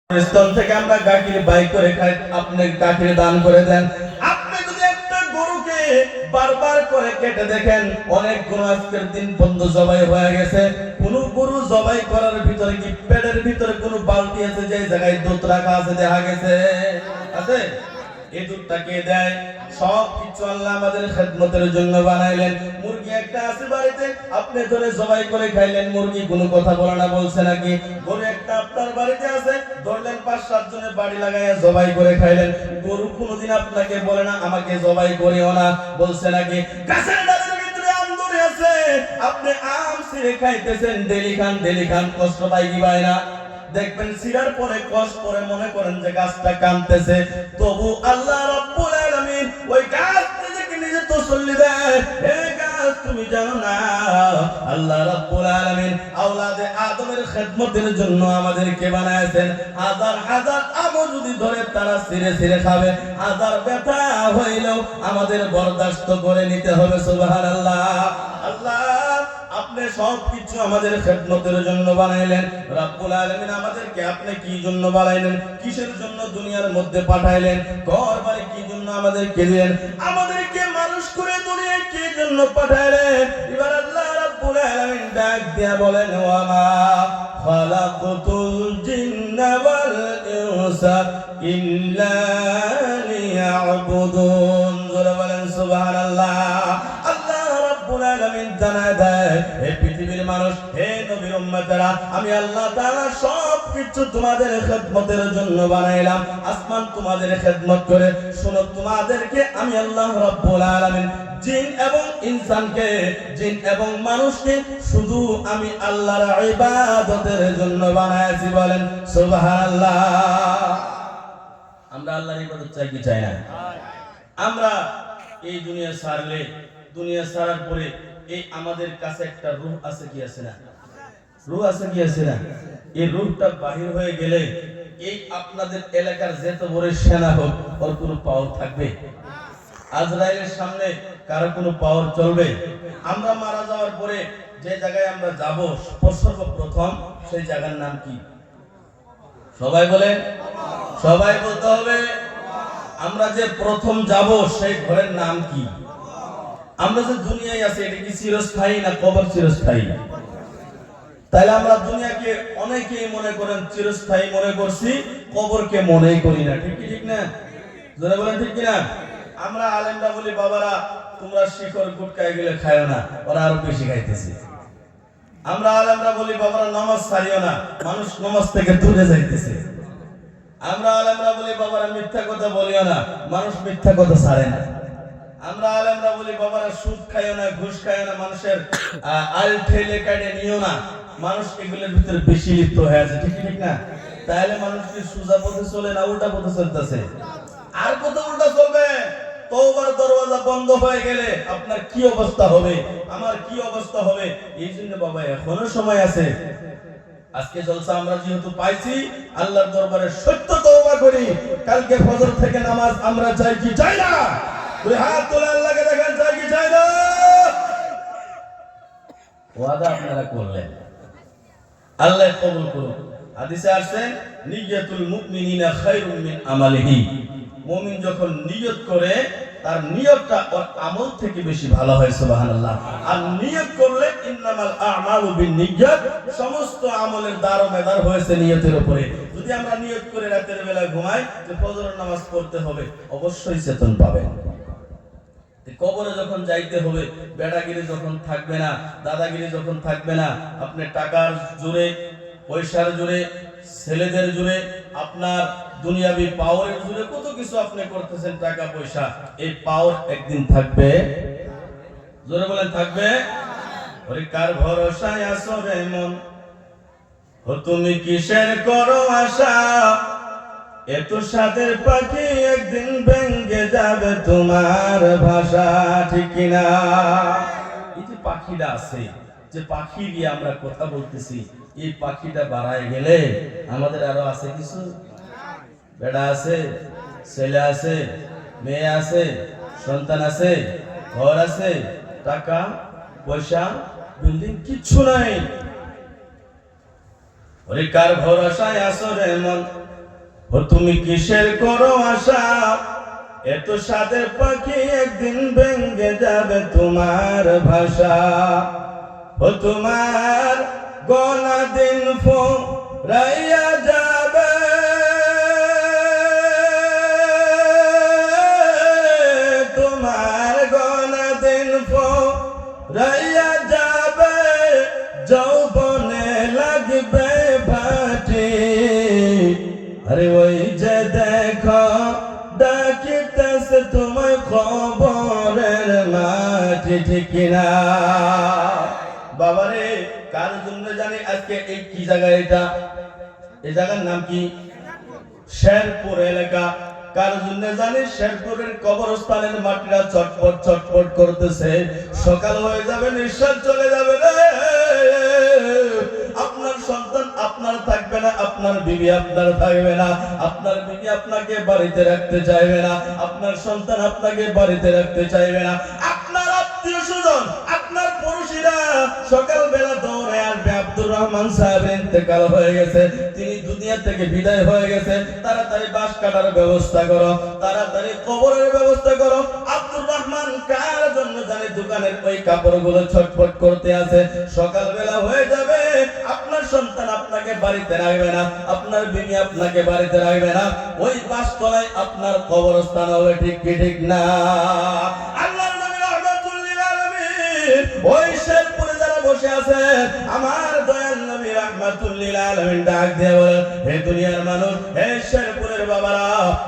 স্তন থেকে আমরা গাখির বাই করে খাই, আপনি গাখির দান করে দেন। আপনি যদি একটা গরুকে বারবার করে কেটে দেখেন, অনেক গরু আজকের দিন পর্যন্ত জবাই হয়ে গেছে। কোন গরু জবাই করার ভিতরে কি পেটের ভিতরে কোন বালতি আছে যে জায়গায় দুধ রাখা আছে দেখা গেছে? আছে? এই দুধটা কে দেয়? সব কিছু আল্লাহ আমাদের খেদমতের জন্য বানাইলেন। মুরগি একটা আছে বাড়িতে, আপনি ধরে জবাই করে খাইলেন, মুরগি কোনো কথা বলে না, বলছে নাকি? গরু একটা আপনার বাড়িতে আছে, ধরলেন 5-7 জনের বাড়ি লাগাইয়া জবাই করে খাইলেন, গরু কোনোদিন আপনাকে বলে না আমাকে জবাই করিও না, বলছে নাকি? গাছের ডালের ভিতরে আম ধরে আছে, আপনি আম ছিঁড়ে খাইতেছেন, ডেলি খান, কষ্ট পাই কি পায় না? দেখবেন সিরার পরে কষ্ট পরে মনে করেন যে গাছটা কাঁদতেছে, তবু আল্লাহ রাব্বুল আলামিন ওই গাছ থেকে নিজে তসল্লি দেয়। হে গাছ, তুমি জানো না আল্লাহ রাব্বুল আলামিন আওলাদে আদমের খেদমতের জন্য আমাদেরকে বানাইছেন। হাজার আমও যদি ধরে তারা ছিঁড়ে খাবে, হাজার ব্যথা হইলেও আমাদের বরদাস্ত করে নিতে হবে। সুবহানাল্লাহ। আল্লাহ আপনি সবকিছু আমাদের খেদমতের জন্য বানাইলেন। রাব্বুল আলামিন আমাদেরকে আপনি কি জন্য বানাইলেন? কিসের জন্য দুনিয়ার মধ্যে পাঠাইলেন? ঘর বাড়ি কি জন্য আমাদেরকে দিলেন? আমাদেরকে মানুষ করে দুনিয়ায় কি জন্য পাঠাইলেন? এবার আল্লাহ রাব্বুল আলামিন ডাক দিয়া বলেন, ওয়া মা খালাকতুল জিন্না ওয়াল ইনসা ইল্লা লিয়াবুদুন। জোরে বলেন সুবহানাল্লাহ। হে পৃথিবীর মানুষ, হে নবীর উম্মতেরা, আমি আল্লাহ তাআলা সবকিছু তোমাদের খেদমতের জন্য বানাইলাম। আসমান তোমাদের খেদমত করে, শোনো, তোমাদেরকে আমি আল্লাহ রাব্বুল আলামিন জিন এবং ইনসানকে, জিন এবং মানুষকে শুধু আমি আল্লাহর ইবাদতের জন্য বানাইছি। বলেন সুবহানাল্লাহ। আমরা আল্লাহর ইবাদত চাই কি চাই না? আমরা এই দুনিয়া ছাড়লে, দুনিয়া ছাড়ার পরে এই আমাদের কাছে একটা রূহ আছে কি আছে না? রূহ আছে কি আছে না? এই রূহটা বাহির হয়ে গেলে এই আপনাদের এলাকার যত বড় সেনা হোক, ওর কোনো পাওয়ার থাকবে? আজরাইলের সামনে কারো কোনো পাওয়ার চলবে? আমরা মারা যাওয়ার পরে যে জায়গায় আমরা যাব সর্বপ্রথম, সেই জায়গার নাম কি? সবাই বলেন, সবাই বলতে হবে। আমরা যে প্রথম যাব সেই ঘরের নাম কি? আমরা যে দুনিয়ায় আছি, এটা কি চিরস্থায়ী না কবর চিরস্থায়ী? তাহলে আমরা দুনিয়াকে অনেকেই মনে করেন চিরস্থায়ী মনে করছি, কবরকে মনেই করি না। ঠিক না? যারা বলেন ঠিক কিনা? আমরা আলেমরা বলি, বাবারা তোমরা শিখর গুটকায় গেলে খায়ও না, ওরা আরো বেশি খাইতেছে। আমরা আলেমরা বলি, বাবারা নামাজ ছাড়িও না, মানুষ নামাজ থেকে দূরে যাইতেছে। আমরা আলেমরা বলি, বাবারা মিথ্যা কথা বলিও না, মানুষ মিথ্যা কথা ছাড়ে না। আমরা আলেমরা বলি, বাবারা সুদ খাইও না, ঘুষ খাইও না, মানুষের আল ঠেলে কাটে নিও না, মানুষ এগুলোর ভিতরে বেশি লিপ্ত হয়ে আছে। ঠিক না? তাহলে মানুষ কি সোজা পথে চলে না উল্টা পথে চলতেছে? আর কত উল্টা চলবে? তওবার দরওয়াজা বন্ধ হয়ে গেলে আপনার কি অবস্থা হবে, আমার কি অবস্থা হবে? এই জন্য বাবা এখনো সময় আছে। আজকে জলসা আমরা যেহেতু পাইছি, আল্লাহর দরবারে সত্য তওবা করি। কালকে ফজর থেকে নামাজ আমরা চাই কি চাই না? দুই হাত তুলে আল্লাহকে দেখেন, চাই কি চাই না? ওয়াদা আপনারা করলেন, আল্লাহ কবুল করুন। হাদিসে আছে, নিয়াতুল মুমিনিনা খায়রুম মিন আমালিহি। মুমিন যখন নিয়ত করে, তার নিয়তটা ওর আমল থেকে বেশি ভালো হয়। সুবহানাল্লাহ। আর নিয়ত করলে ইন্নামাল আ'মালু বিন্নিয়াত, সমস্ত আমলের দারোমেদার হয়েছে নিয়তের উপরে। যদি আমরা নিয়ত করে রাতের বেলা ঘুমাই যে ফজরের নামাজ পড়তে হবে, অবশ্যই চেতন পাবেন। কবরে যখন যাইতে হবে, বেটাগিরি যখন থাকবে না, দাদাগিরি যখন থাকবে না, আপনি টাকার জোরে, পয়সার জোরে, ছেলেদের জোরে, আপনার দুনিয়াবি পাওয়ারের জোরে কত কিছু আপনি করতেছেন, টাকা পয়সা, এই পাওয়ার একদিন থাকবে। জোরে বলেন, থাকবে? ওরে কার ভরসায় আছো রে মন, ও তুমি কিসের করো আশা? এত সাদের পাখি একদিন ভেঙে যাবে তোমার ভাষা। ঠিক কিনা? এই যে পাখিটা আছে, যে পাখি দিয়ে আমরা কথা বলতেছি, এই পাখিটা বাড়ায় গেলে আমাদের আরো আছে কিছু। বেটা আছে, ছেলে আছে, মেয়ে আছে, সন্তান আছে, ঘর আছে, টাকা পয়সা, বিল্ডিং কিচ্ছু নাই। ওরে কার ভরসায় আছো রে মন, ও তুমি কিসের করো আশা, এত সাদের পাখি একদিন ভেঙে যাবে তোমার ভাষা। ও তোমার গলা দিন ফুরাইয়া যাবে, তোমার গলা দিন ফুরাইয়া যাবে, যৌবনে লাগবে ভাটি। আরে ওই যে দেখো ডাকিতেছে তোমায় খবরের মাটি, ঠিক কিনা? বাবারে, কার জন্য জানি আজকে এই কি জায়গা, এটা এই জায়গার নাম কি? শেরপুর এলাকা। কার জন্য জানি শেরপুরের কবরস্থানের মাটিরা চটপট চটপট করতেছে। সকাল হয়ে যাবে, নিঃশ্বাস চলে যাবে রে। আপনার সন্তান আপনার থাকবে না, আপনার বিবি আপনার থাকবে না, আপনার বিবি আপনাকে বাড়িতে রাখতে চাইবে না, আপনার সন্তান আপনাকে বাড়িতে রাখতে চাইবে না, আপনার আত্মীয় স্বজন আপনার পড়োশীরা সকালবেলা দৌড়ে আসবে, আব্দুর রহমান সাহেব ইন্তেকাল হয়ে গেছে, তিনি দুনিয়া থেকে বিদায় হয়ে গেছে, তাড়াতাড়ি বাঁশ কাটার ব্যবস্থা করো, তাড়াতাড়ি কবরের ব্যবস্থা করো। আব্দুর রহমান কার জন্য জানে দোকানের ওই কাপড়গুলো ছটফট করতে আছে। সকালবেলা হয়ে যাবে, আপনার সন্তান আপনাকে বাড়িতে রাখবে না, আপনার বিবি আপনাকে বাড়িতে রাখবে না, ওই বাসতলায় আপনার কবরস্থান হবে, ঠিক কি ঠিক না? আল্লাহর নবী রাহমাতুল লিল আলামিন ওই শেরপুরে যারা বসে আছে, আমার দয়াল নবী রাহমাতুল লিল আলামিন ডাক দিয়ে বলেন, হে দুনিয়ার মানুষ, হে শেরপুরের বাবারা,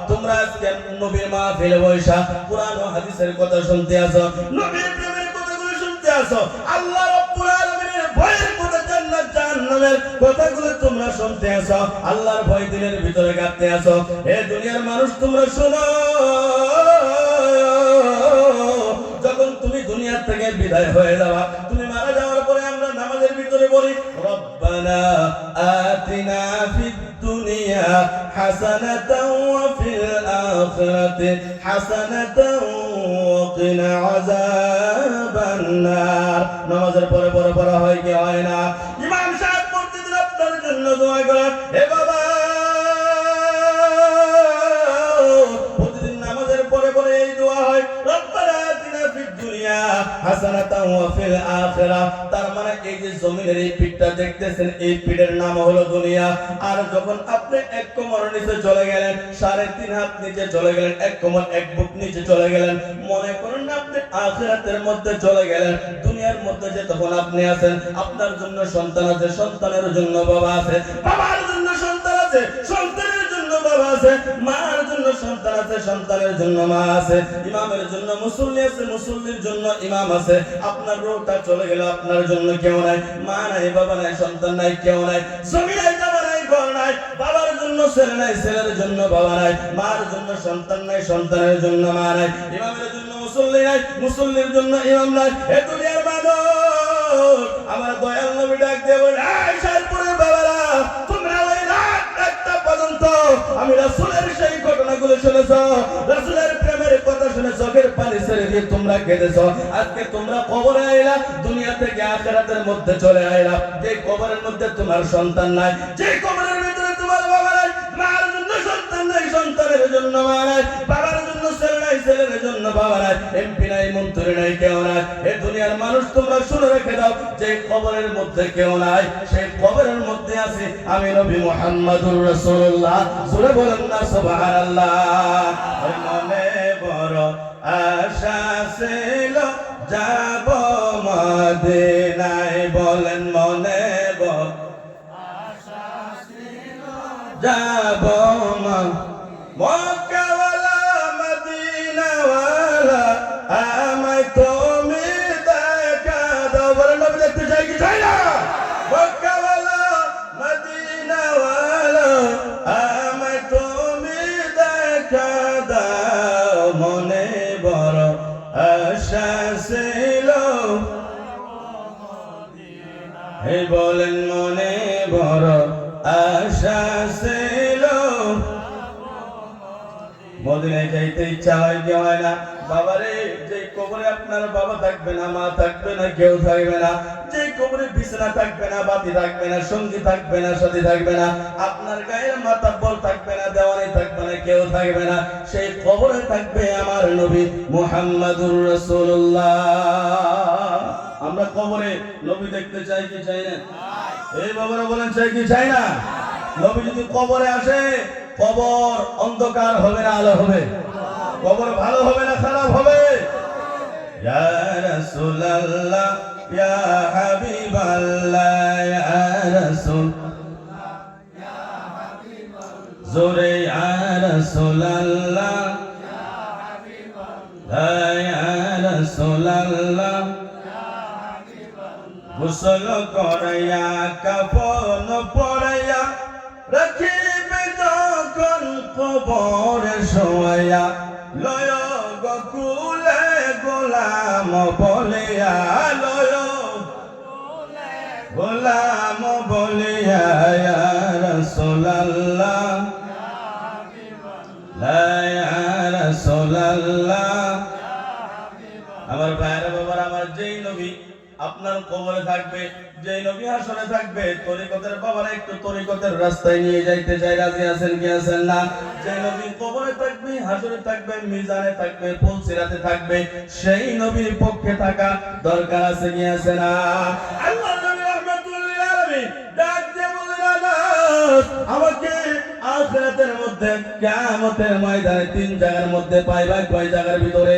তোমরা আজকে নবীর মাহফিলে বসা কুরআন ও হাদিসের কথা শুনতে আসো, নবীর প্রেমের কথাগুলো শুনতে আসো, আল্লাহ রাব্বুল আলামিনের ভয়ের কথা, জান্নাত জাহান্নামের কথাগুলো তোমরা শুনতে আসো, আল্লাহর ভয় দিলের ভিতরে গাঁথতে আসো। হে দুনিয়ার মানুষ, তোমরা শোনো, যখন তুমি দুনিয়া থেকে বিদায় হয়ে যাবা, তুমি মারা যাওয়ার পরে আমরা নামাজের ভিতরে বলি, রব্বানা আতিনা ফিদ দুনিয়া হাসানাতাও ওয়া ফিল আখিরাতি হাসানাতাও ওয়া কিনা আযাবান নার। নামাজের পরে পরে পড়া হয় কি হয় না? ইমাম সাহেব প্রতিদিন আপনার জন্য দোয়া করেন, হে বাবা, প্রতিদিন নামাজের পরে পরে এই দোয়া হয়, রব্বানা আতিনা ফিদ দুনিয়া হাসানাতাও ওয়া ফিল আখিরাহ। তার মানে এই যে জমিনের এই পিঠটা দেখতেছেন, এই পিঠের নাম হলো দুনিয়া। আর যখন আপনি এক কোমর নিচে চলে গেলেন, 3.5 হাত নিচে চলে গেলেন, এক কোমর এক বুক নিচে চলে গেলেন, মনে করেন না আপনি আখিরাতের মধ্যে চলে গেলেন। দুনিয়ার মধ্যে যে তখন আপনি আছেন, আপনার জন্য সন্তান আছে, সন্তানের জন্য বাবা আছে, বাবার জন্য সন্তান আছে, সন্তানের জন্য বাবা আছে, মার জন্য সন্তান আছে, সন্তানের জন্য মা আছে, ইমামের জন্য মুসল্লি আছে, মুসল্লির জন্য ইমাম আছে। আপনার রোহটা চলে গেল, আপনার জন্য কেউ নাই, মা নাই, বাবা নাই, সন্তান নাই, কেউ নাই, জমি নাই, জামা নাই, ঘর নাই, বাবার জন্য ছেলে নাই, ছেলের জন্য বাবা নাই, মার জন্য সন্তান নাই, সন্তানের জন্য মা নাই, ইমামের জন্য মুসল্লি নাই, মুসল্লির জন্য ইমাম নাই। হে দুনিয়ার মানুষ, আমার দয়াল নবী ডাক দিয়ে বলে, এই শেরপুরের বাবারা, তোমরা ওই রাত 1টা পর্যন্ত আমি রাসূলের সেই ঘটনাগুলো শুনেছো, রাসূলের প্রেমের কথা শুনে চোখের পানি ছেড়ে দিয়ে তোমরা কেঁদেছো। আজকে তোমরা কবরে আইলা, দুনিয়া থেকে আখিরাতের মধ্যে চলে আইলা, যে কবরের মধ্যে তোমার সন্তান নাই, যে কবরের ভিতরে তোমার বাবা নাই, মার জন্য সন্তান নাই, সন্তানের জন্য মা নাই, বাবার জন্য ছেলে নাই, ছেলের জন্য বাবা নাই, এমপি নাই, মন্ত্রী নাই, কেউ নাই। এই দুনিয়ার মানুষ, তোমরা শুনে রেখে দাও, যে কবরের মধ্যে কেউ নাই, সেই কবরের মধ্যে আছে আমি নবী মুহাম্মদুর রাসূলুল্লাহ। জোরে বলেন না সুবহানাল্লাহ। মনে বড় আশা ছিল যাব মদিনায়, বলেন মনে বড় আশা ছিল যাব মক্কাওয়ালা মদিনাওয়ালা, আমায় তুমি দেখা দাও। বলেন নবী দেখতে চাই কি চাই না? মক্কাওয়ালা মদিনাওয়ালা, আমায় তুমি দেখা দাও, মনে বড় আশা ছিল। হে বলেন মনে বড় আশা ছিল, মদিনায় যাইতে ইচ্ছা হয় কি হয় না? বাবারে, যে কবরে আপনার বাবা থাকবে না, মা থাকবে না, কেউ থাকবে না, যে কবরে বিছানা থাকবে না, বাতি থাকবে না, সঙ্গী থাকবে না, সাথী থাকবে না, আপনার গায়ের মাতাব্বর থাকবে না, দেওয়ান কেউ থাকবে না, সেই কবরে থাকবে আমার নবী মুহাম্মাদুর রাসূলুল্লাহ। আমরা কবরে নবী দেখতে চাই কি চাই না? এই বাবারা বলেন চাই কি চাই না? নবী যদি কবরে আসে, কবর অন্ধকার হবে না আলো হবে? কবর ভালো হবে না খারাপ হবে? ইয়া রাসূলুল্লাহ ইয়া হাবিবাল্লাহ ইয়া রাসূল জোরে ইয়া রাসূলুল্লাহ ইয়া রাসূলুল্লাহ গোসল করাইয়া কাফন পরাইয়া রাখিবে যখন কবরে শোয়াইয়া লয় গকুলে গোলাম বলিয়া লয় গোলাম বলিয়া ইয়া রাসূলুল্লাহ ইয়া রাসূলুল্লাহ। আমার ভাইরা বাবার, আমার যেই নবী আপনার কবরে থাকবে, যে নবী হাসরে থাকবে, তরিকতের বাবারা একটু তরিকতের রাস্তায় নিয়ে যাইতে চাই, রাজি আছেন কি আছেন না? যে নবী কবরে থাকবে, হাসরে থাকবে, মিজানে থাকবে, ফুলসিরাতে থাকবে, সেই নবীর পক্ষে থাকা দরকার আছে কি আছে না? আল্লাহ নবী রাহমাতুল লিল আলামিন ডাক দিয়ে বলেন, আমাকে আখিরাতের মধ্যে কিয়ামতের ময়দানে তিন জায়গার মধ্যে পাইবা। কয় জায়গার ভিতরে?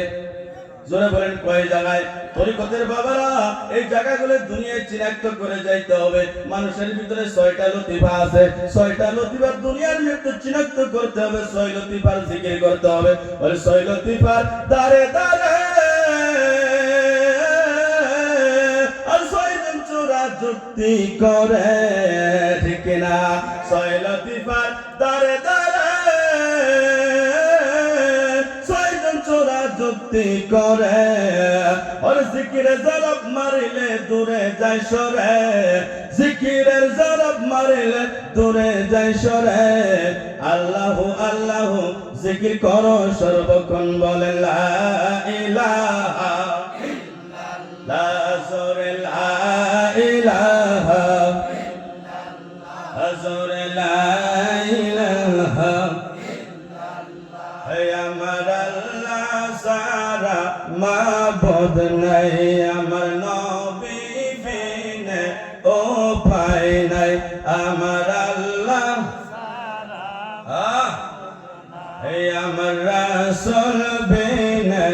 জোরে বলেন কয় জায়গায়? তরিকতের বাবারা, এই জায়গাগুলো দুনিয়ায় চিনাক্ত করে যাইতে হবে। মানুষের ভিতরে 6টা লতিফা আছে, 6টা লতিফা দুনিয়ার মধ্যে চিনাক্ত করতে হবে, 6 লতিফার জিকির করতে হবে। বলে 6 লতিফার দারে দারে আর 6 জন চোরা যুক্তি করে, ঠিক না? 6 লতিফার দারে দারে যুক্তি করে, আর জিকিরে জরব মারিলে দূরে যায় সরে, জিকিরের জরব মারিলে দূরে যায় সরে। আল্লাহু আল্লাহু জিকির করো সর্বক্ষণ, বলে লা ইলাহা ইল্লাল্লাহ, জোরে লা ইলাহা ইল্লাল্লাহ, জোরে লা ইলাহা আমার আল্লাহ সারা মাবুদ নাই, আমার নবী বিনে উপায় নাই, আমার আল্লাহ সারা আমার রাসূল বিনে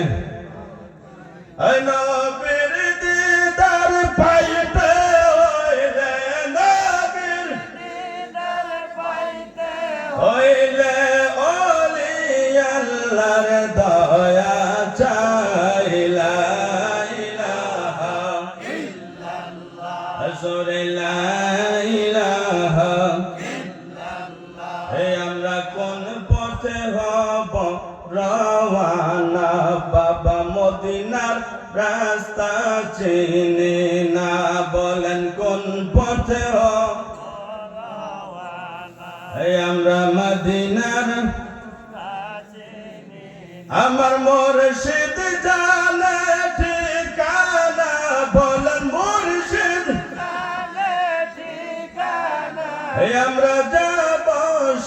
নবীর দিদার পাইতে হইলে, নবীর দিদার পাইতে হইলে আল্লাহর দয়া চাইলা ইলাহা ইল্লাল্লাহ, জোরে লা ইলাহা ইল্লাল্লাহ। হে আমরা কোন পথে হব রওয়ানা, বাবা মদিনার রাস্তা চিনি না, বলেন কোন পথে হব রওয়ানা? হে আমরা মদিনার, আমার মুর্শিদ জানে ঠিকানা, বলেন মুর্শিদ জানে ঠিকানা। আমরা যাব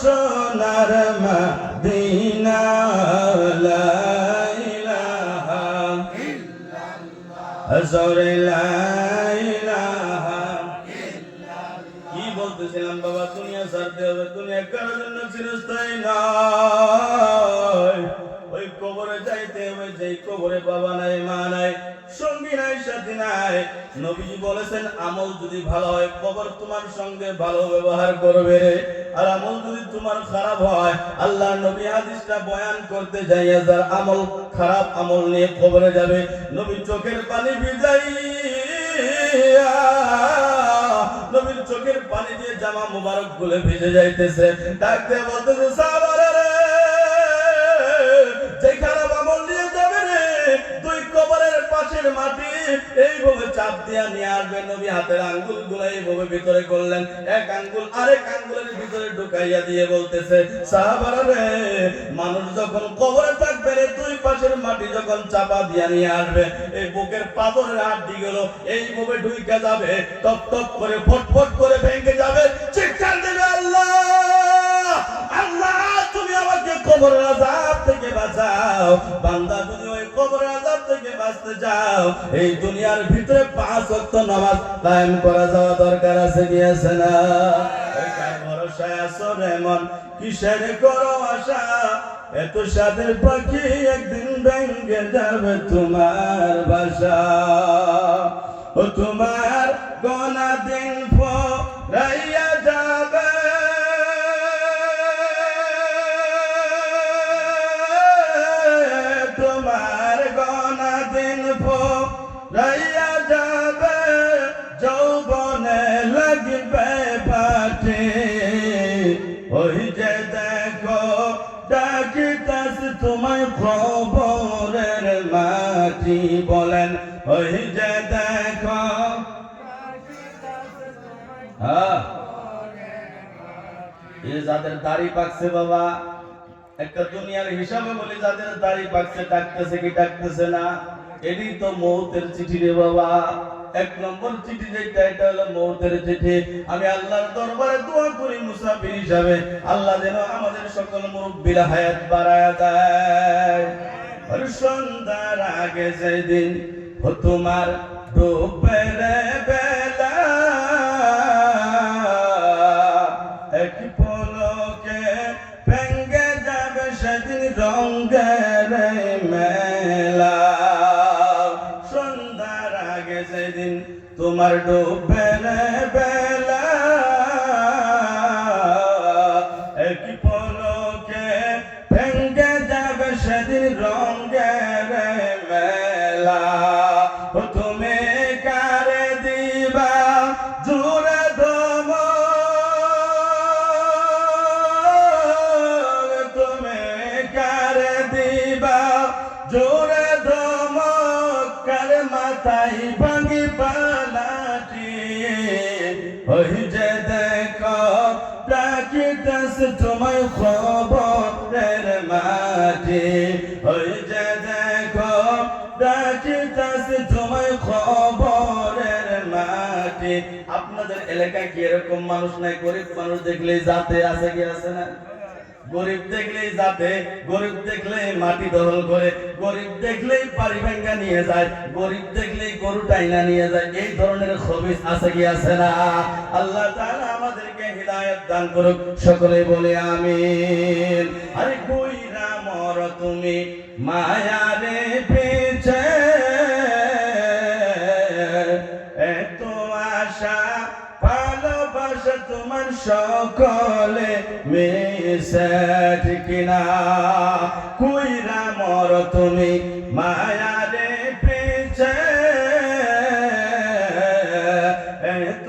সোনার মদিনা, লা ইলাহা ইল্লাল্লাহ, জোরে লা ইলাহা ইল্লাল্লাহ। কি বলতেছিলাম বাবা? দুনিয়া ছাড়তে হবে। দুনিয়া কারোর জন্য চিরস্থায়ী নয়। ওই কবরে যাইতে হবে, যেই কবরে বাবা নাই, মা নাই, সঙ্গী নাই, সাথী নাই। নবীজি বলেছেন, আমল যদি ভালো হয় কবর তোমার সঙ্গে ভালো ব্যবহার করবে রে, আর আমল যদি তোমার খারাপ হয়, আল্লাহ নবী হাদিসটা বয়ান করতে যাইয়া যার আমল খারাপ আমল নিয়ে কবরে যাবে, নবী চোখের পানি ভিজাইয়া, নবীর চোখের পানি দিয়ে জামা মুবারক গুলে ভিজে যাইতেছে, ডাকতে বলতেছে, সাহাবারা রে, যে খারাপ আমল নিয়ে যাবে রে, দুই কবরের পাশের মাটি এইভাবে চাপ দিয়া নিয়ে আসবে। নবী হাতের আঙ্গুল গুলা এইভাবে ভিতরে করলেন, এক আঙ্গুল আরেক আঙ্গুলের ভিতরে ঢুকাইয়া দিয়ে বলতেছে, সাহাবারা রে, মানুষ যখন কবরে থাকবে রে, দুই পাশের মাটি যখন চাপা দিয়া নিয়ে আসবে, এই বুকের পাথরের হাড্ডি গুলো এইভাবে ঢুকে যাবে, টপ টপ করে ফটফট করে ভেঙে যাবে, চিৎকার দেবে, আল্লাহ আল্লাহ তুমি আমাকে কবরের আযাব থেকে বাঁচাও। বান্দা যদি ওই কবরের আযাব থেকে বাঁচতে চাও, এই দুনিয়ার ভিতরে 5 ওয়াক্ত নামাজ কায়েম করা যাওয়া দরকার আছে কি আছে না? ওই কার ভরসায় আছো রে মন, কিসের করো আশা? এত সাদের পাখি একদিন ভেঙে যাবে তোমার বাসা। ও তোমার গোনা দিন ফুরাইয়া যাবে, তোমার গোনা দিন ফুরাইয়া যাবে, যৌবনে লাগবে পাঠে। ওই যে দেখো ডাকিতেছে তোমায় কবরের মাটি, বলেন ওই যে দেখো। এই যাদের দাড়ি পাকছে বাবা, একটা দুনিয়ার হিসাবে বলি, যাদের দাড়ি পাকছে ডাকতেছে কি ডাকতেছে না? এটাই তো মৌতের চিঠি রে বাবা। 1 নম্বর চিঠি যেটা, এটা হলো মৌতের চিঠি। আমি আল্লাহর দরবারে দোয়া করি মুসাফির হিসাবে, আল্লাহ যেন আমাদের সকল মুরব্বিরা হায়াত বাড়ায়া দেয়। আর সন্ধ্যার আগে যেদিন তোমার ডুবের বেলা, এক পলকে ভেঙে যাবে সেদিন রঙের মেলা। সন্ধ্যার আগে যেদিন তোমার ডুবের বেলা, এক পলকে ভেঙে যাবে সেদিন রঙের মেলা। তুমি কারে দিবা জোরে দম, তুমি কারে দিবা জোরে দম, কার মাথায় ভাঙি পালাটি। ওই যে দেখো ডাকিতেছে তোমায় কবরের মাটি, ওই যে দেখো ডাকিতেছে তোমায় কবরের মাটি। আপনাদের এলাকায় কি এরকম মানুষ নাই? গরিব মানুষ দেখলেই যাতে আছে কি আছে না? গরিব দেখলেই যাতে, গরিব দেখলেই মাটি দখল করে, গরিব দেখলেই বাড়ি ভাঙ্গা নিয়ে যায়, গরিব দেখলেই গরু টাইনা নিয়ে যায়। এই ধরনের খবিস আছে কি আছে না? আল্লাহ তাআলা আমাদেরকে হিদায়াত দান করুক, সকলে বলে আমিন। আরে কইরা মর তুমি মায়ারে পেছে, এত আশা ভালোবাসা তোমার সকলে মিশে, ঠিক না? কইরা মর তুমি মায়ারে পেছে, এত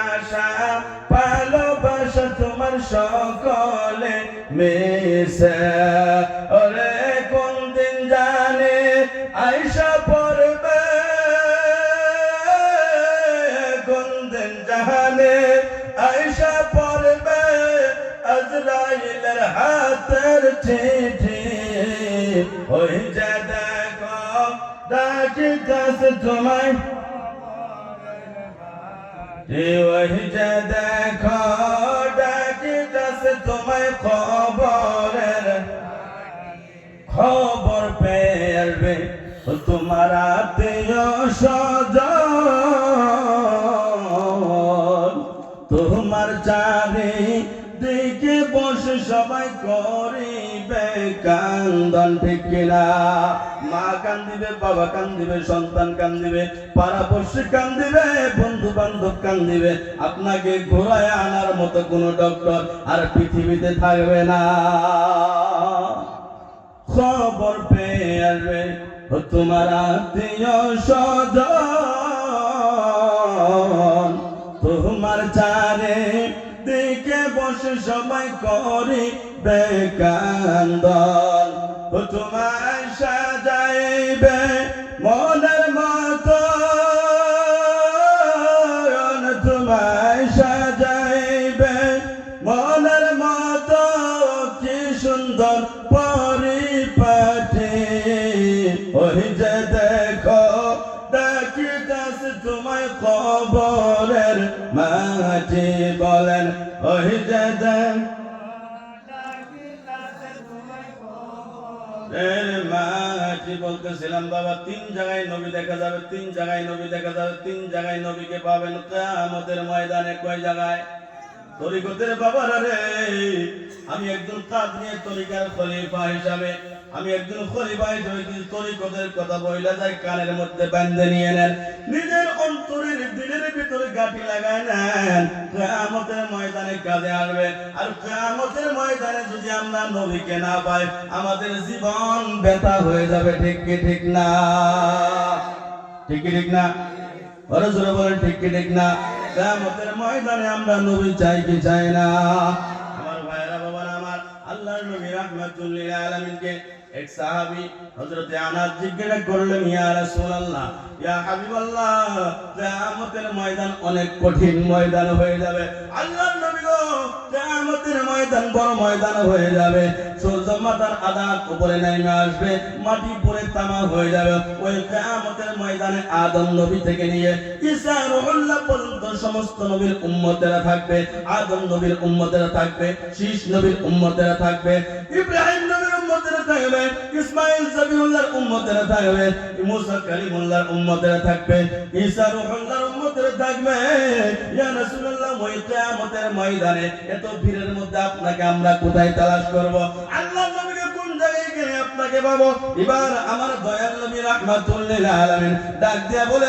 আশা ভালোবাসা তোমার সকলে মিশে। ওরে কোন দিন জানে আইসা পড়বে, কোন দিন জানে আইসা পড়বে আজরাইলের হাতের চিঠি। ওই যে দেখো ডাকিতেছে তোমায়, ওই যে দেখো ডাকিতেছে তোমায় কবরের। খবর পেয়ে আসবে তোমার আত্মীয় স্বজন, তোমার চারি দিকে বসে সবাই করিবে কান্দন, ঠিক কিনা? মা কান্দিবে, বাবা কান্দিবে, সন্তান কান্দিবে, পাড়াপড়শি কান্দিবে, বন্ধু বান্ধব কান্দিবে। আপনাকে ঘোরায় আনার মতো কোনো ডক্টর আর পৃথিবীতে থাকবে না। খবর পেয়ে আসবে তোমার আত্মীয় স্বজন, তোমার চারে দিকে বসে সবাই করিবে কান্দন। তোমায় সাজাইবে মনের মতো, তোমায় সাজাইবে মনের মতো, কি সুন্দর পরিপাটি। ওই যে দেখো ডাকিতেছে তোমায় কবরের মাটি, বলেন ওই যে দেখো ডাকিতেছে তোমায় মাটি বলতেছিলাম বাবা, 3 জায়গায় নবী দেখা যাবে, 3 জায়গায় নবী দেখা যাবে, 3 জায়গায় নবীকে পাবেন কিয়ামতের ময়দানে। কয় জায়গায়? তরিকতের বাবারা রে, আমি একজন কাদরিয়া তরিকার খলিফা হিসাবে, আমি একজন খলিফা হিসাবে কিন্তু তরিকতের কথা বইলা যায় কানের মধ্যে বাঁধে নিয়ে নেন, নিজের অন্তরের দিলের ভিতরে গাঁঠি লাগায় নেন, কিয়ামতের ময়দানে কাজে আসবে। আর কিয়ামতের ময়দানে যদি আমরা নবীকে না পাই, আমাদের জীবন ব্যথা হয়ে যাবে। ঠিক কি ঠিক না? ঠিক কি ঠিক না? বড় জোরে বলেন ঠিক কি ঠিক না? কিয়ামতের ময়দানে আমরা নবী চাই কি চাই না? আমার ভাইরা বাবারা আমার, আল্লাহর নবী রাহমাতুল লিল আলামিনকে এক সাহাবী হযরত আনাস জিজ্ঞাসা করলেন, ইয়া রাসূলুল্লাহ, ইয়া হাবিবাল্লাহ, কিয়ামতের ময়দান অনেক কঠিন ময়দান হয়ে যাবে। আল্লাহর নবী গো, কিয়ামতের ময়দান বড় ময়দান হয়ে যাবে। সূর্য মাথার আধা উপরে নেমে আসবে, মাটি পুরো তামা হয়ে যাবে। ওই কিয়ামতের ময়দানে আদম নবী থেকে নিয়ে ঈসা রুহুল্লাহ পর্যন্ত সমস্ত নবীর উম্মতেরা থাকবে। আদম নবীর উম্মতেরা থাকবে, শীষ নবীর উম্মতেরা থাকবে, ইব্রাহিম নবীর উম্মতেরা থাকবে, ইসমাঈল জবিউল্লাহর উম্মতেরা থাকবে, মুসা কালিমুল্লাহর উম্মতেরা থাকবে, ঈসা রুহুল্লাহর উম্মতেরা থাকবে। ইয়া রাসূলুল্লাহ, ওই কিয়ামতের ময়দানে এত ভিড়ের মধ্যে আপনাকে আমরা কোথায় তালাশ করব? আল্লাহর নবীকে কোন জায়গায় গেলে আপনাকে পাবো? এবার আমার দয়াল নবী রাহমাতুল লিল আলামিন ডাক দিয়া বলে,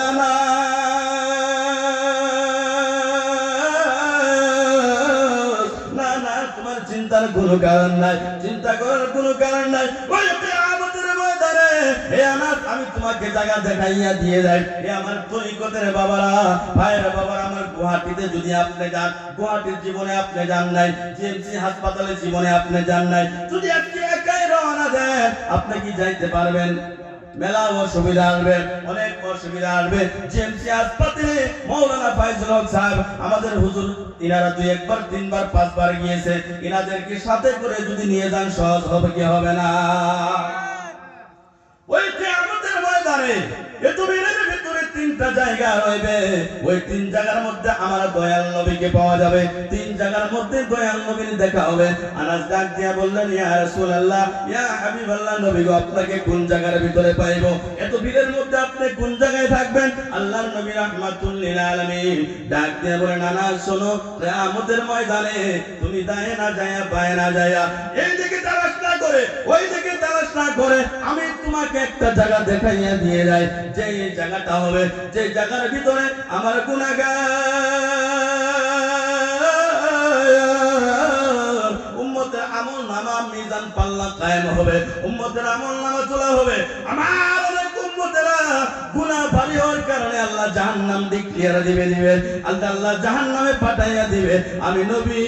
চিন্তার কোনো কারণ নাই, চিন্তা করার কোনো কারণ নাই। ওই কিয়ামতের ময়দানে হে আনাস, আমি তোমাকে জায়গা দেখাইয়া দিয়ে যাই। হে আমার তরিকতের বাবারা, ভাইয়ের বাবারা, আমার গুয়াহাটিতে যদি আপনি যান, গুয়াহাটির জীবনে আপনি যান নাই, জিএমসি হাসপাতালে জীবনে আপনি যান নাই, যদি আজকে একাই রওনা দেন, আপনি কি যাইতে পারবেন? মেলা অসুবিধা আসবে, অনেক অসুবিধা আসবে। জিএমসি হাসপাতালে মাওলানা ফাইজুল হক সাহেব আমাদের হুজুর, ইনারা 2 বার 3 বার 5 বার গিয়েছে। ইনাদেরকে সাথে করে যদি নিয়ে যান, সহজ হবে কি হবে না? ওই কিয়ামতের ময়দানে এত ভিড়ের ভিতরে 3টা জায়গা রইবে। ওই 3 জায়গার মধ্যে আমার দয়াল নবীকে পাওয়া যাবে, 3 জায়গার মধ্যে দয়াল নবীর দেখা হবে। আনাস ডাক দিয়া বললেন, ইয়া রাসূলুল্লাহ, ইয়া হাবিবাল্লাহ, নবী গো, আপনাকে কোন জায়গার ভিতরে পাইবো? এত ভিড়ের মধ্যে আপনি কোন জায়গায় থাকবেন? আল্লাহর নবী রাহমাতুল লিল আলামিন ডাক দিয়া বলেন, আনাস শোনো, কিয়ামতের ময়দানে তুমি দায়ে না যায়া বায়ে না যায়া এই দিকে তালাশ না করে ওই দিকে তালাশ না করে আমি তোমাকে একটা জায়গা দেখাইয়া দিয়ে যাই। যে জায়গাটা হবে, যে জায়গার ভিতরে আমার গুনাহগার উম্মতের আমল নামা মিজান পাল্লা কায়েম হবে, উম্মতের আমল নামা তোলা হবে। আমার অনেক উম্মতেরা গুনাহ ভারী হওয়ার কারণে আল্লাহ জাহান্নাম ডিক্লেয়ার দিবে, আল্লাহ জাহান্নামে পাঠাইয়া দিবে। আমি নবী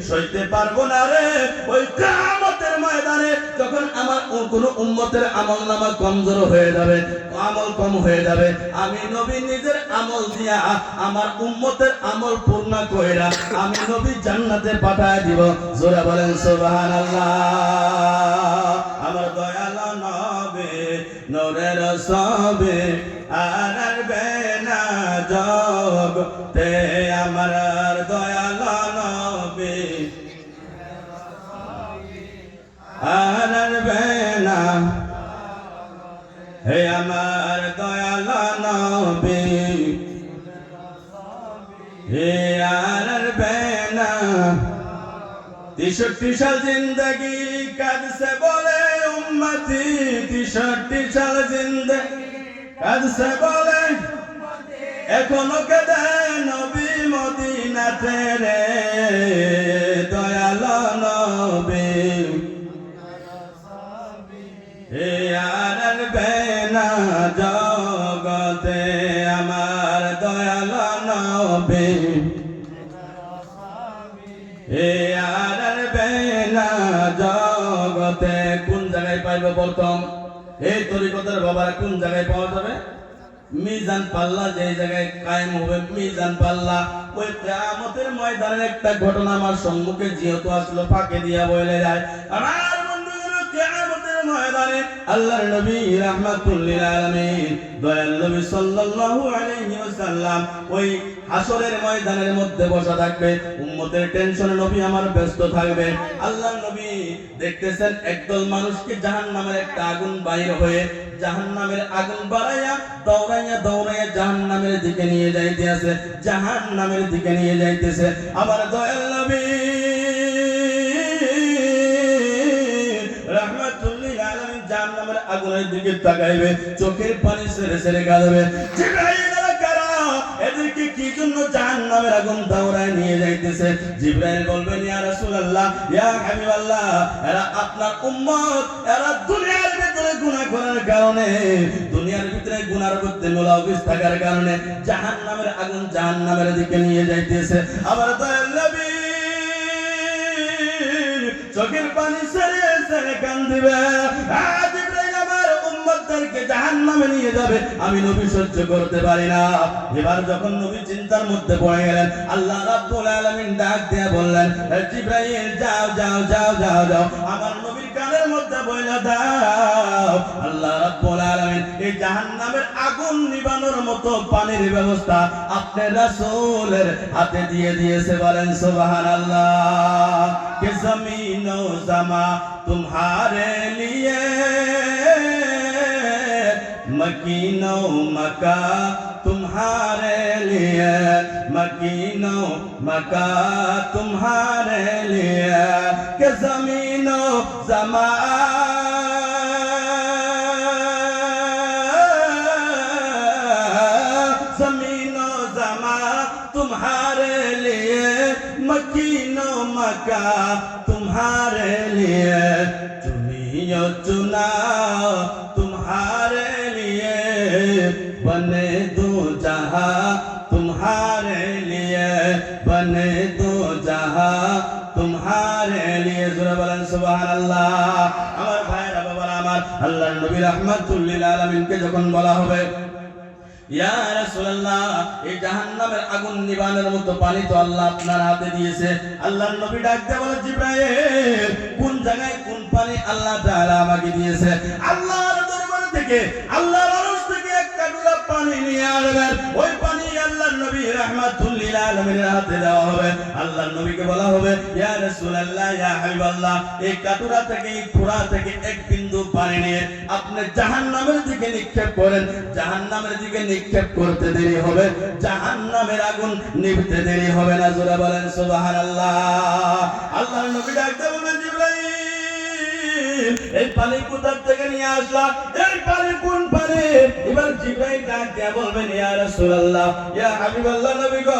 সইতে পারবো না রে। ওই কিয়ামতের ময়দানে যখন আমার কোন উম্মতের আমল নামা কমজোর হয়ে যাবে, আমল কম হয়ে যাবে, আমি নবী নিজের আমল দিয়া আমার উম্মতের আমল পূর্ণ কইরা আমি নবী জান্নাতে পাঠায় দিব। জোরে বলেন সুবহানাল্লাহ। আমার দয়াল নবী নূরের সবে আর বেনা জগতে, আমার দয়াল নবী আর বেনা, হে আমার দয়াল নবী হে আর বেনা। 63 সাল জিন্দগি কাদ সে বলে উম্মতি, 63 সাল জিন্দগি কাদ সে বলে এখনো কেদে নবী মদিনাতে রে। দয়াল নবী হে আর বেনা জগতে, আমার দয়াল নবী হে আর বেনা জগতে। কোন জায়গায় পাইবে প্রথম? এই তরিকতের বাবারা কোন জায়গায় পাওয়া যাবে? মিজান পাল্লা, যে জায়গায় কায়েম হবে মিজান পাল্লা। ওই কিয়ামতের ময়দানের একটা ঘটনা আমার সম্মুখে যেহেতু আসলো, ফাঁকে দিয়া বলে যায়। আমার বন্ধুগুলো, কিয়ামতের ময়দান মানে আল্লাহর নবী রাহমাতুল লিল আলামিন দয়াল নবী সাল্লাল্লাহু আলাইহি ওয়াসাল্লাম ওই হাসরের ময়দানের মধ্যে বসা থাকবে, উম্মতের টেনশনে নবী আমার ব্যস্ত থাকবে। আল্লাহর নবী দেখতেছেন একদল মানুষকে জাহান্নামের একটা আগুন বাইর হয়ে জাহান্নামের আগুন বাড়াইয়া দৌড়াইয়া দৌড়াইয়া জাহান্নামের দিকে নিয়ে যাইতেছে, জাহান্নামের দিকে নিয়ে যাইতেছে। আবার দয়াল নবী রাহমাতুল লিল আলামিন জাহান্নামের আগুনের দিকে তাকাইবে, চোখের পানি ছেড়ে ছেড়ে কাঁদবে। জিবরাইল কারা এদেরকে কি জন্য জাহান্নামের আগুন দৌড়ায় নিয়ে যাইতেছে? জিবরাইল বলবেন ইয়া রাসূলুল্লাহ, ইয়া হাবিবাল্লাহ, এরা আপনার উম্মত, এরা দুনিয়ার ভিতরে গুনাহ করার কারণে, দুনিয়ার ভিতরে গুনার মধ্যে মুলাবিস থাকার কারণে জাহান্নামের আগুন জাহান্নামের দিকে নিয়ে যাইতেছে। আবার দয়াল নবী চোখের পানি ছেড়ে ছেড়ে কাঁদিবে, জিবরাইল আমার উম্মতদেরকে জাহান্নামে নিয়ে যাবে, আমি নবী সহ্য করতে পারি না। এবার যখন নবী চিন্তার মধ্যে পড়ে গেলেন, আল্লাহ রাব্বুল আলামিন ডাক দিয়ে বললেন, জিবরাইল যাও যাও যাও যাও যাও, আমার নবীর কানের মধ্যে বইলা দাও, আল্লাহ রাব্বুল আলামিন এই জাহান্নামের আগুন নিবানোর মতো পানির ব্যবস্থা আপনার রাসূলের হাতে দিয়ে দিয়েছে। বলেন সুবহানাল্লাহ। कि ज़मीन ओ ज़मा तुम्हारे लिए, मकीन ओ मका तुम्हारे लिए, मकीन ओ मका तुम्हारे लिए, कि ज़मीन ओ ज़मा ज़मीन ओ ज़मा तुम्हारे लिए, मकीनो मका तुम्हारे लिए, चुनियो चुना तुम्हारे लिए, बने दो जहां तुम्हारे लिए, बने दो जहां तुम्हारे लिए। ज़रा बोलें सुबहानाल्लाह। আমার ভাইরা বাবারা আমার, আল্লাহর নবী রাহমাতুল লিল আলামিনকে যখন বলা হবে ইয়া রাসূলুল্লাহ, এই জাহান্নামের আগুন নিবানোর মতো পানি তো আল্লাহ আপনার হাতে দিয়েছে, আল্লাহর নবী ডাক দিয়ে বলে, জিবরাইল কোন জায়গায় কোন পানি আল্লাহ তাআলা আমাকে দিয়েছে? আল্লাহর দরবার থেকে, আল্লাহর আরশ থেকে এক কাটুরা পানি নিয়ে আসবেন, ওই পানি আল্লাহর নবী রাহমাতুল লিল আলামিনের হাতে দেওয়া হবে। আল্লাহর নবীকে বলা হবে, ইয়া রাসূলুল্লাহ, ইয়া হাবিবাল্লাহ, এই কাটুরা থেকে, এই ফুড়া থেকে এক বিন্দু পানি নিয়ে আপনি জাহান্নামের দিকে নিক্ষেপ করেন। জাহান্নামের দিকে নিক্ষেপ করতে দেরি হবে, জাহান্নামের আগুন নিভতে দেরি হবে না। জোরে বলেন সুবহানাল্লাহ। আল্লাহর নবী ডাকতে বলেন, জিবরাইল এই পানি কোথা থেকে নিয়ে আসলা? এই পানি কোন পানি? এবার জিবরাইল ডাক দিয়ে বলবেন, ইয়া রাসূলুল্লাহ, ইয়া হাবিবাল্লাহ, নবী গো,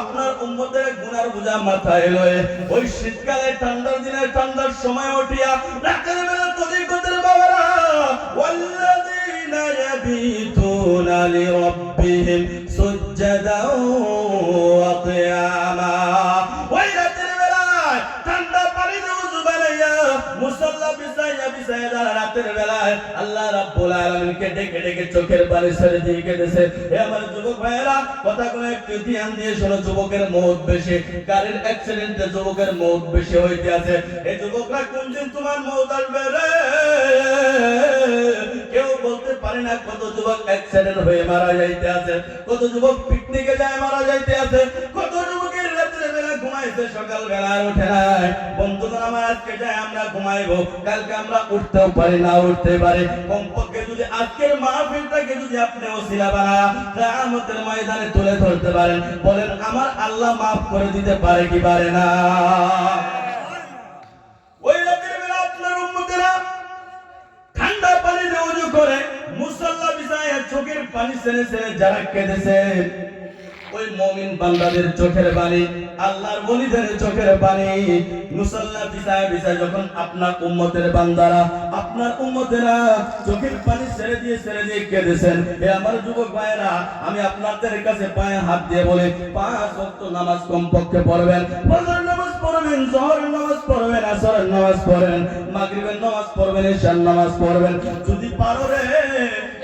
আপনার উম্মতের গুনার বোঝা মাথায় লয়ে ওই শীতকালে ঠান্ডার দিনে ঠান্ডার সময় উঠিয়া রাতের বেলা তরিকতের বাবারা ওয়াল্লাযীনা ইয়াবিতুনা লিরাব্বিহিম সুজদাও ওয়া কিয়ামা, ওই রাতের বেলায় ঠান্ডা পানিতে ওযু বানাইয়া মুসাল্লা বিছাইয়া বিছাইয়া যারা রাতের বেলায় আল্লাহ রাব্বুল আলামিনকে ডেকে ডেকে চোখের পানি ছেড়ে দিয়ে কেঁদেছে। হে আমার যুবক ভাইয়েরা, কথাগুলো একটু ধ্যান দিয়ে শোনো। যুবকের মওত বেশি, গাড়ির অ্যাক্সিডেন্টে যুবকের মওত বেশি হইতে আছে। এই যুবকরা কোন দিন তোমার মওত আসবে রে কেউ বলতে পারে না। কত যুবক অ্যাক্সিডেন্ট হয়ে মারা যাইতে আছে, কত যুবক পিকনিকে যায় মারা যাইতে আছে, কত যুবকের রাতের বেলা ঘুমাইছে, সকাল বেলা ওঠে নাই। বন্ধুগণ আমার, আজকে যায় আমরা ঘুমাইবো, কালকে আমরা উঠতেও পারি না উঠতে পারে। কমপক্ষে যদি আজকের মাহফিলটাকে যদি আপনি ওসিলা বানায়া কিয়ামতের ময়দানে তুলে ধরতে পারেন, বলেন আমার আল্লাহ মাফ করে দিতে পারে কি পারে না? ওই রাতের বেলা আপনার উম্মতেরা ঠান্ডা পানিতে ওযু করে মুসাল্লা বিছায়া চোখের পানি ছেড়ে ছেড়ে যারা কেঁদেছে, ওই মুমিন বান্দাদের চোখের পানি, আল্লাহর ওলিদের চোখের পানি মুসাল্লা বিছায়া বিছায়া যখন আপনার উম্মতের বান্দারা, আপনার উম্মতেরা চোখের পানি ছেড়ে দিয়ে কেঁদেছেন, হে আমার যুবক ভাইরা, আমি আপনাদের কাছে পায়ে হাত দিয়ে বলি, 5 ওয়াক্ত নামাজ কমপক্ষে পড়বেন। ফজরের নামাজ পড়বেন, যোহরের নামাজ পড়বেন, আসরের নামাজ পড়বেন, মাগরিবের নামাজ পড়বেন, ইশার নামাজ পড়বেন। যদি পারো রে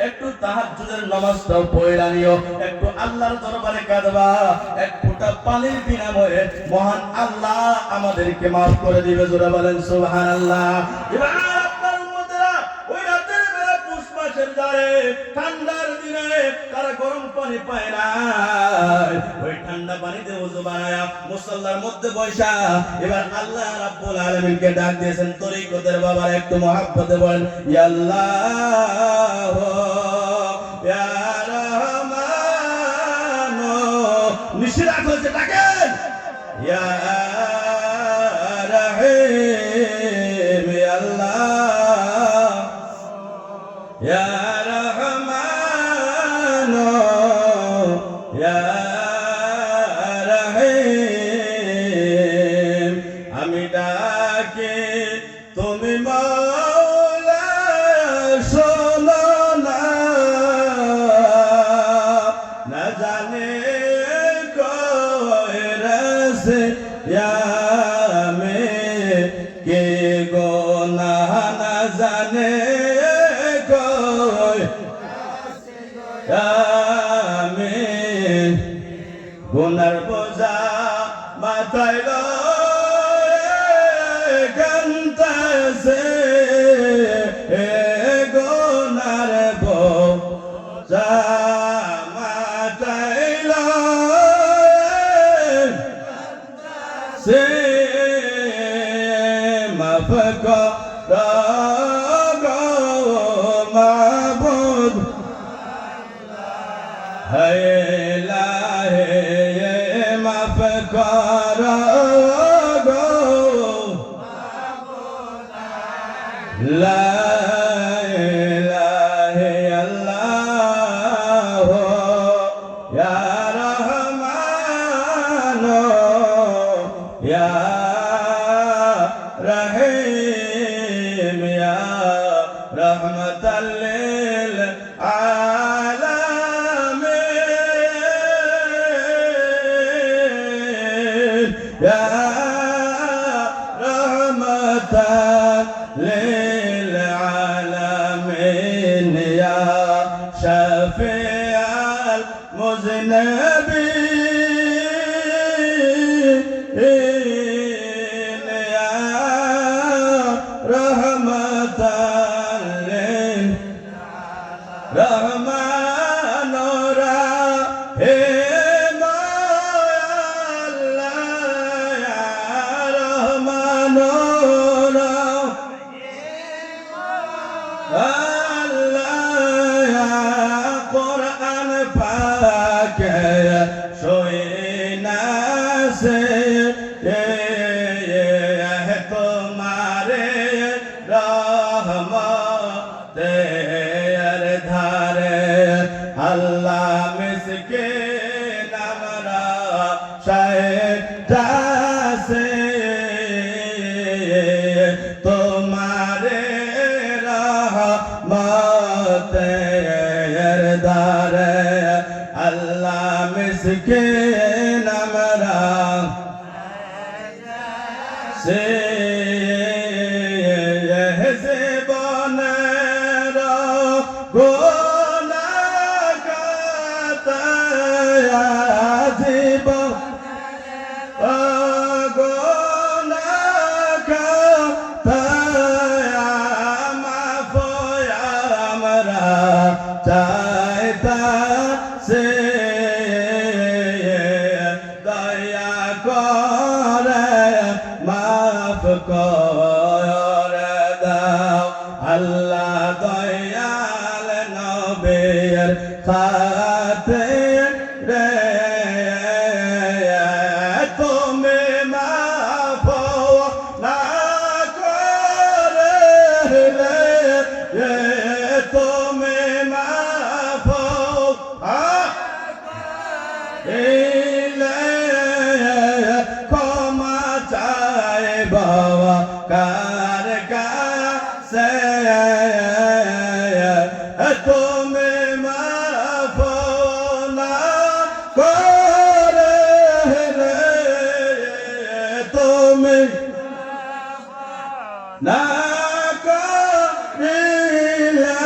একটু তাহাজ্জুদের নামাজটাও পড়ে নিও, একটু আল্লাহর দরবারে কাঁদবা। এক ফোঁটা পানির বিনিময়ে মহান আল্লাহ আমাদেরকে মাফ করে দিবে। জোরে বলেন সুবহানাল্লাহ। এবার আপনার উম্মতেরা বাবারে ঠান্ডার দিনে তারা গরম পানি পায় না, ওই ঠান্ডা পানিতে ওযু বানায়া মুসাল্লার মধ্যে বসা এবার আল্লাহ রাব্বুল আলামিনকে ডাক দিয়েছেন তরিকতের বাবার একটু মহব্বতে বলেন ইয়া আল্লাহ ইয়া রহমান নিশিরাত হচ্ছে ডাকেন ইয়া রহিম ইয়া আল্লাহ ইয়া রহমান ইয়া রহিম আমি ডাকি তুমি মাওলা শোনো না না জানে কয় রসে মে কে গোনাহ না জানে কয় আমি গুনার বোঝা মাথায় লয়ে কান্তাছে গুনার বোঝা মাথায় লয়ে কান্তাছে মাফ করো গো মাবুদ হায় লাহে মাফ করো গো লা ইলাহা ইল্লাল্লাহ ইয়া রহমান ইয়া রহিম ইয়া রহমাতাল লিল আলামিন ইয়া রহমাতাল লিল আলামিন ইয়া শাফিআল মুযনিবিন ইয়া রহমাতাল লিল রহমান রাহিম আল্লাহ ইয়া রহমান রাহিম আল্লাহ ইয়া কুরআন পাক শোনাছে তোমারে রহমতের ধারে আল্লাহ মিসকিন আমরা সাইতাছে তোমারে রহমতের ধারে আল্লাহ মিসকিন আমরা সে জীবনের গুনাহগার জীবন গুনাহগার মাফ আমরা চাইতাছি দয়া করে মাফ করে দাও আল্লাহ দয়াল নবীর খাতির রে তুমি মাফ না করলে তুমি মাফ ক্ষমা চাই বাবা কার কাছে তুমি মাফ না করলে তুমি না করিলে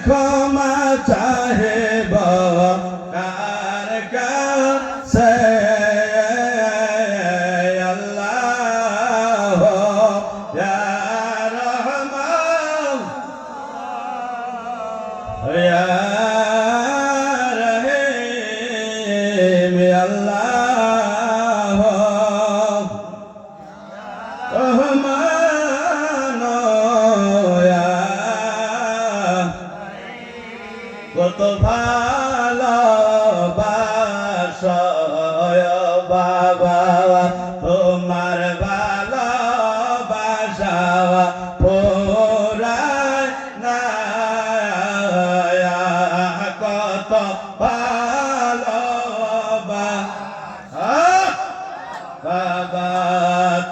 ক্ষমা চাহে বাবা কার কাছে আল্লাহ ইয়া রহমান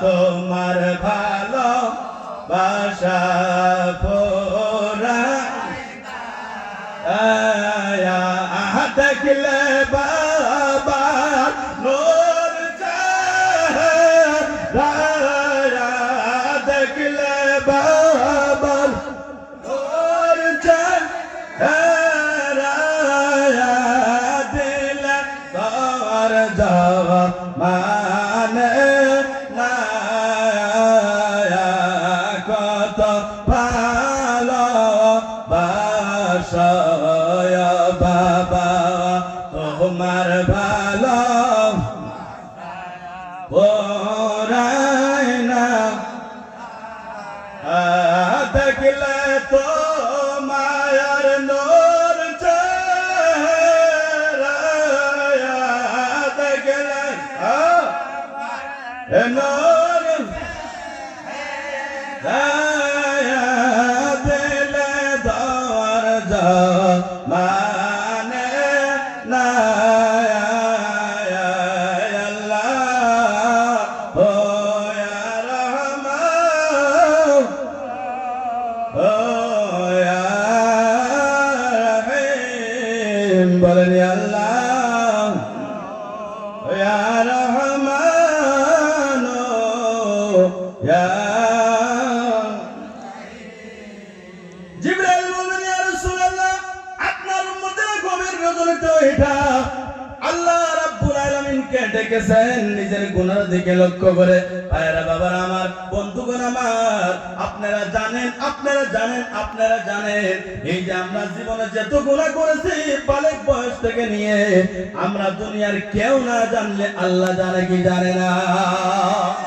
তোমার ভালো বাসা পোরা দেখলে বাবা নূর চেহারা দেখলে বাবা নূর চেহারা দিলে তোর যাওয়া মানে না কত ভালো বাসা বাবা তোমার ভালো পোরায় না দেখলে তো মায়ার নূর চেহারা দেখলে নূর দিলে দর মানে না আল্লাহ ও ইয়া রহমান ও ইয়া রহিম বলেন আল্লাহ ইয়া রহমান ইয়া জিবরাইল বললেন ইয়া রাসূলুল্লাহ আপনার উম্মতের গভীর রজনীতে ওইটা আল্লাহ রাব্বুল আলামিনকে ডেকেছেন নিজের গুনার দিকে লক্ষ্য করে। ভাইরা বাবারা আমার, বন্ধুগণ আমার, আপনারা জানেন এই যে আমরা জীবনে যত গুনাহ করেছি বালেক বয়স থেকে নিয়ে আমরা দুনিয়ার কেউ না জানলে আল্লাহ জানে কি জানে না।